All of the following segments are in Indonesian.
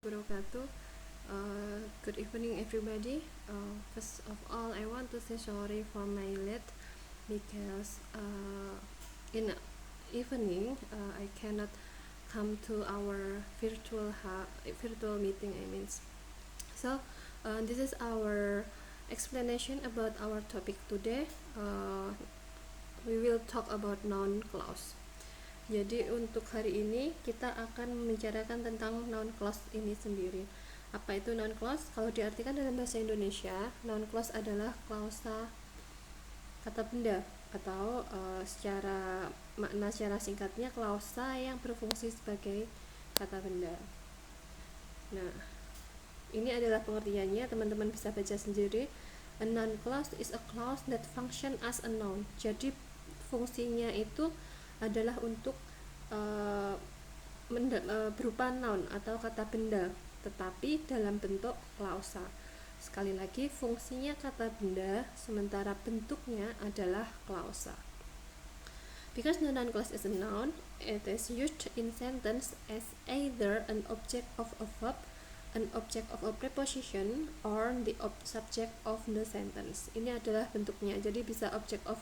Wabarakatuh. Good evening, everybody. First of all, I want to say sorry for my late because in the evening I cannot come to our virtual meeting. This is our explanation about our topic today. We will talk about noun clause. Jadi untuk hari ini kita akan membicarakan tentang noun clause ini sendiri. Apa itu noun clause? Kalau diartikan dalam bahasa Indonesia, noun clause adalah klausa kata benda atau secara makna secara singkatnya klausa yang berfungsi sebagai kata benda. Nah, ini adalah pengertiannya, teman-teman bisa baca sendiri. A noun clause is a clause that function as a noun. Jadi fungsinya itu adalah untuk berupa noun atau kata benda, tetapi dalam bentuk klausa. Sekali lagi, fungsinya kata benda, sementara bentuknya adalah klausa. Because the noun clause is a noun, it is used in sentence as either an object of a verb, an object of a preposition, or the subject of the sentence. Ini adalah bentuknya, jadi bisa object of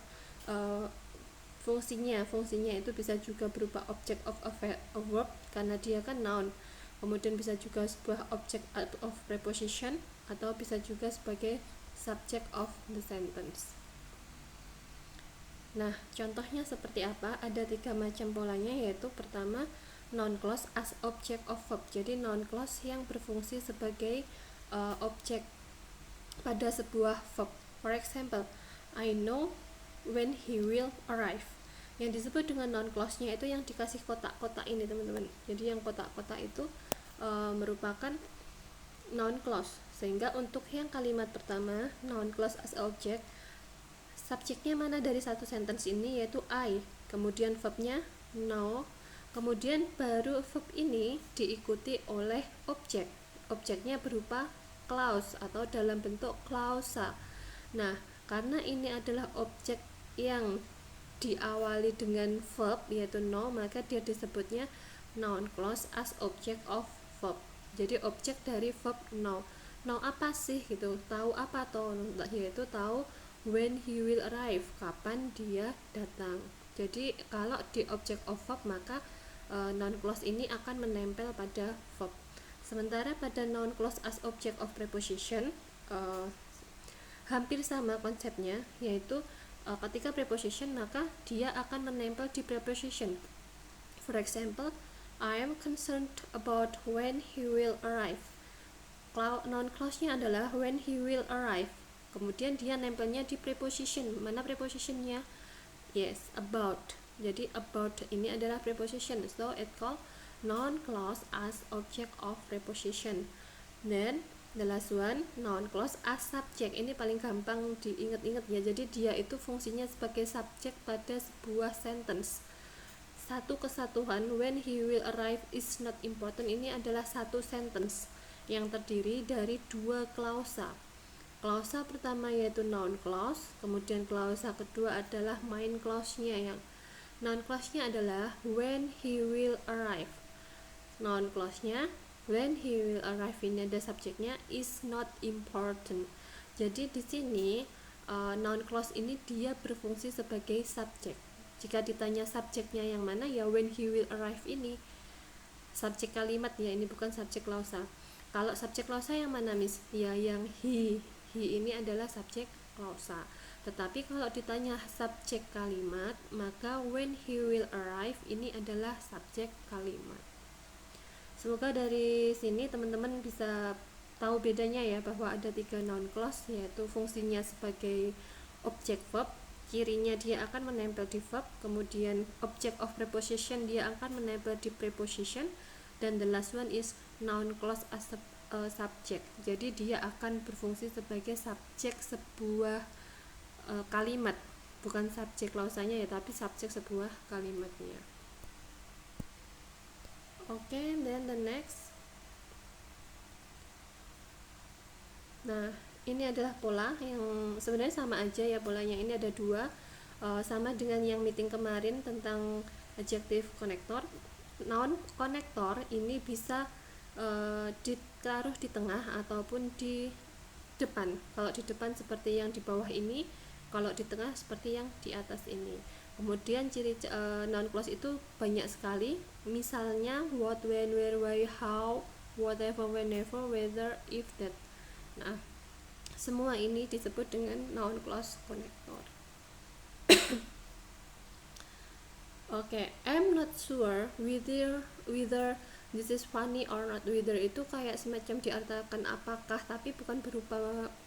fungsinya itu bisa juga berupa object of a verb karena dia kan noun, kemudian bisa juga sebuah object of preposition, atau bisa juga sebagai subject of the sentence. Nah, contohnya seperti apa? Ada 3 macam polanya, yaitu pertama, noun clause as object of verb. Jadi noun clause yang berfungsi sebagai objek pada sebuah verb. For example, I know when he will arrive. Yang disebut dengan noun clause-nya itu yang dikasih kotak-kotak ini, teman-teman. Jadi yang kotak-kotak itu merupakan noun clause. Sehingga untuk yang kalimat pertama, noun clause as object, subjeknya mana dari satu sentence ini, yaitu I, kemudian verbnya know, kemudian baru verb ini diikuti oleh objek. Objeknya berupa clause atau dalam bentuk klausa. Nah, karena ini adalah objek yang diawali dengan verb yaitu know, maka dia disebutnya noun clause as object of verb. Jadi objek dari verb know. Know apa sih gitu? Tahu apa toh? Yaitu tahu when he will arrive, kapan dia datang. Jadi kalau di object of verb maka noun clause ini akan menempel pada verb. Sementara pada noun clause as object of preposition hampir sama konsepnya, yaitu ketika preposition maka dia akan menempel di preposition. For example, I am concerned about when he will arrive. Noun clause-nya adalah when he will arrive. Kemudian dia nempelnya di preposition. Mana prepositionnya? Yes, about. Jadi about ini adalah preposition. So it called noun clause as object of preposition. Then the last one, noun clause as subject. Ini paling gampang diingat-ingat ya. Jadi dia itu fungsinya sebagai subjek pada sebuah sentence. Satu kesatuan, when he will arrive is not important. Ini adalah satu sentence yang terdiri dari 2 klausa. Klausa pertama yaitu noun clause, kemudian klausa kedua adalah main clause-nya. Yang noun clause-nya adalah when he will arrive. Noun clause-nya when he will arrive, ini ada subjeknya, is not important. Jadi di sini noun clause ini dia berfungsi sebagai subjek. Jika ditanya subjeknya yang mana, ya when he will arrive ini subjek kalimat ya, ini bukan subjek klausa. Kalau subjek klausa yang mana, Miss? Ya yang he ini adalah subjek klausa. Tetapi kalau ditanya subjek kalimat, maka when he will arrive ini adalah subjek kalimat. Semoga dari sini teman-teman bisa tahu bedanya ya, bahwa ada 3 noun clause, yaitu fungsinya sebagai objek verb, cirinya dia akan menempel di verb, kemudian object of preposition dia akan menempel di preposition, dan the last one is noun clause as a subject. Jadi dia akan berfungsi sebagai subjek sebuah kalimat, bukan subjek klausanya ya, tapi subjek sebuah kalimatnya. Okay, then the next. Nah, ini adalah pola yang sebenarnya sama aja ya polanya. Ini ada 2, sama dengan yang meeting kemarin tentang adjective connector. Noun connector ini bisa ditaruh di tengah ataupun di depan. Kalau di depan seperti yang di bawah ini, kalau di tengah seperti yang di atas ini. Kemudian ciri noun clause itu banyak sekali, misalnya what, when, where, why, how, whatever, whenever, whether, if, that. Nah, semua ini disebut dengan noun clause connector. Oke, I'm not sure whether this is funny or not. Whether itu kayak semacam diartikan apakah, tapi bukan berupa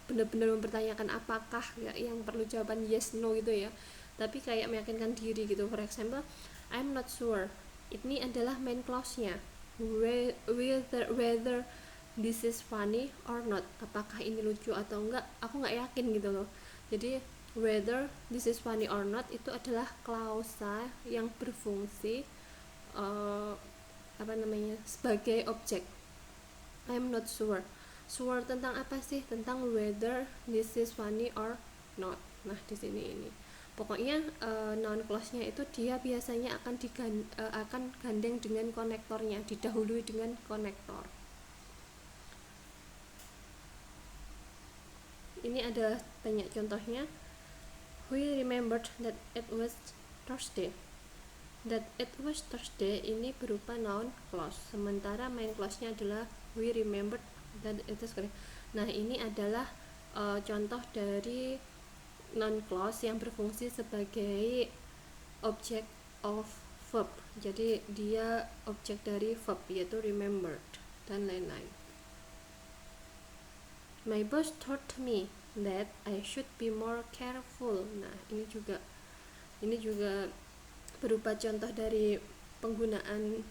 benar-benar mempertanyakan apakah ya, yang perlu jawaban yes no gitu ya. Tapi kayak meyakinkan diri gitu. For example, I'm not sure. Ini adalah main clause-nya. Whether this is funny or not. Apakah ini lucu atau enggak? Aku nggak yakin gitu loh. Jadi whether this is funny or not itu adalah klausa yang berfungsi sebagai objek. I'm not sure. Sure tentang apa sih? Tentang whether this is funny or not. Nah, di sini ini. Pokoknya noun clause-nya itu dia biasanya akan gandeng dengan konektornya, didahului dengan konektor. Ini ada banyak contohnya. We remembered that it was Thursday. That it was Thursday ini berupa noun clause. Sementara main clause-nya adalah we remembered that it was Thursday. Nah, ini adalah contoh dari noun clause yang berfungsi sebagai object of verb. Jadi dia objek dari verb, yaitu remembered dan lain-lain. My boss told me that I should be more careful. Nah, ini juga berupa contoh dari penggunaan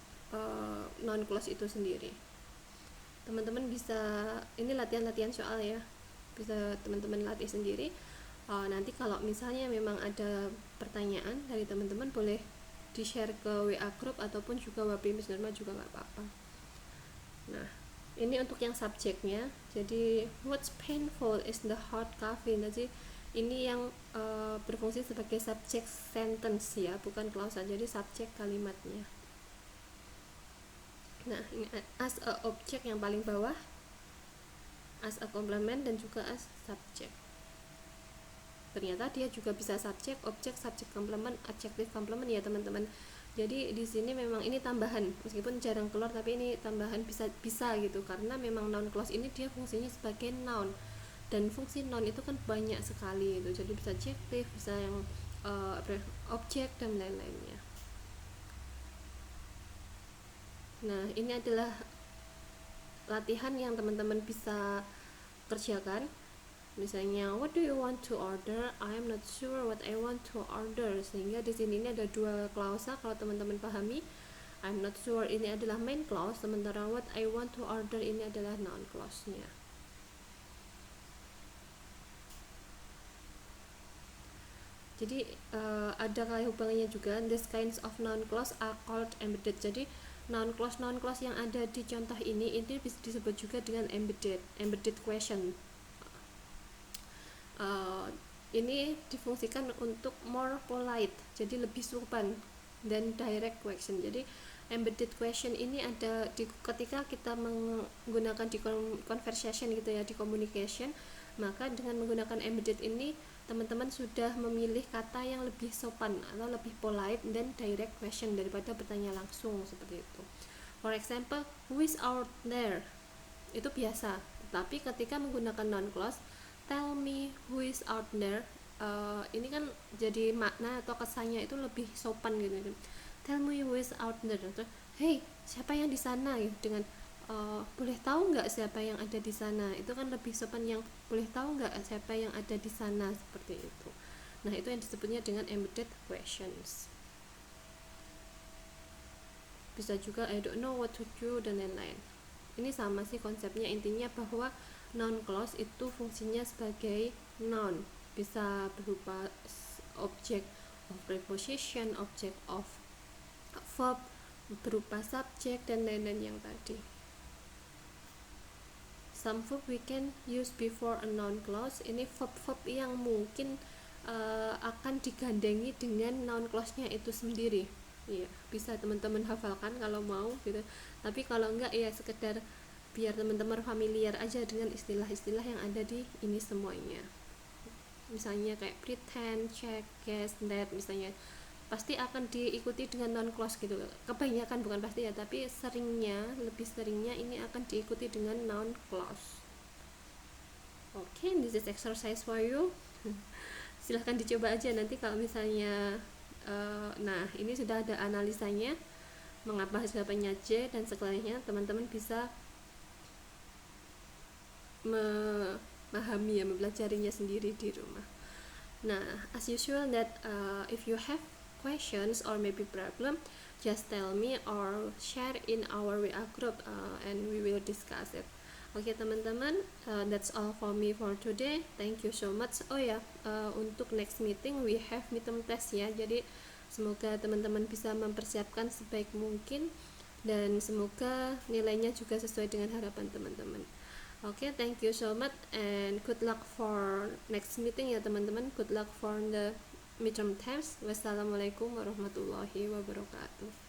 noun clause itu sendiri. Teman-teman bisa, ini latihan-latihan soal ya, bisa teman-teman latih sendiri. Nanti kalau misalnya memang ada pertanyaan dari teman-teman, boleh di-share ke WA group ataupun juga WhatsApp Miss Norma juga nggak apa-apa. Nah, ini untuk yang subjeknya. Jadi what's painful is the hot coffee. Jadi ini yang berfungsi sebagai subjek sentence ya, bukan klausa. Jadi subjek kalimatnya. Nah, ini as a object yang paling bawah, as a complement, dan juga as subject. Ternyata dia juga bisa subjek, objek, subjek complement, adjective complement ya teman-teman. Jadi di sini memang ini tambahan, meskipun jarang keluar tapi ini tambahan bisa gitu, karena memang noun clause ini dia fungsinya sebagai noun, dan fungsi noun itu kan banyak sekali itu. Jadi bisa adjective, bisa yang objek dan lain-lainnya. Nah, ini adalah latihan yang teman-teman bisa kerjakan. Misalnya, what do you want to order? I'm not sure what I want to order. Sehingga di sini ini ada dua klausa kalau teman-teman pahami. I'm not sure ini adalah main clause, sementara what I want to order ini adalah noun clause-nya. Jadi ada kayak hubungannya juga. These kinds of noun clause are called embedded. Jadi noun clause yang ada di contoh ini bisa disebut juga dengan embedded question. Ini difungsikan untuk more polite, jadi lebih sopan, dan direct question. Jadi embedded question ini ada ketika kita menggunakan di conversation gitu ya, di communication, maka dengan menggunakan embedded ini teman-teman sudah memilih kata yang lebih sopan atau lebih polite dan direct question daripada bertanya langsung seperti itu. For example, who is out there? Itu biasa. Tapi ketika menggunakan noun clause, tell me who is out there, ini kan jadi makna atau kesannya itu lebih sopan gitu. Tell me who is out there. Hey, siapa yang di sana? Gitu. Dengan boleh tahu nggak siapa yang ada di sana? Itu kan lebih sopan yang boleh tahu nggak siapa yang ada di sana, seperti itu. Nah, itu yang disebutnya dengan embedded questions. Bisa juga I don't know what to do dan lain-lain. Ini sama sih konsepnya, intinya bahwa noun clause itu fungsinya sebagai noun, bisa berupa object of preposition, object of verb, berupa subject dan lain-lain yang tadi. Some verb we can use before a noun clause. Ini verb-verb yang mungkin akan digandengi dengan noun clause-nya itu sendiri. Iya, bisa teman-teman hafalkan kalau mau gitu. Tapi kalau enggak ya sekedar biar teman-teman familiar aja dengan istilah-istilah yang ada di ini semuanya. Misalnya kayak pretend, check, guess, that misalnya pasti akan diikuti dengan non clause gitu. Kebanyakan bukan pasti ya, tapi lebih seringnya ini akan diikuti dengan noun clause. Oke, this is exercise for you. Silahkan dicoba aja nanti kalau misalnya nah ini sudah ada analisanya mengapa jawabannya J dan sekelilingnya, teman-teman bisa memahami ya, mempelajarinya sendiri di rumah. Nah, as usual that if you have questions or maybe problem, just tell me or share in our WA group and we will discuss it. Oke teman-teman, that's all for me for today. Thank you so much. Oh ya, untuk next meeting we have midterm test ya. Jadi semoga teman-teman bisa mempersiapkan sebaik mungkin dan semoga nilainya juga sesuai dengan harapan teman-teman. Oke, thank you so much and good luck for next meeting ya teman-teman. Good luck for the midterm test. Wassalamualaikum warahmatullahi wabarakatuh.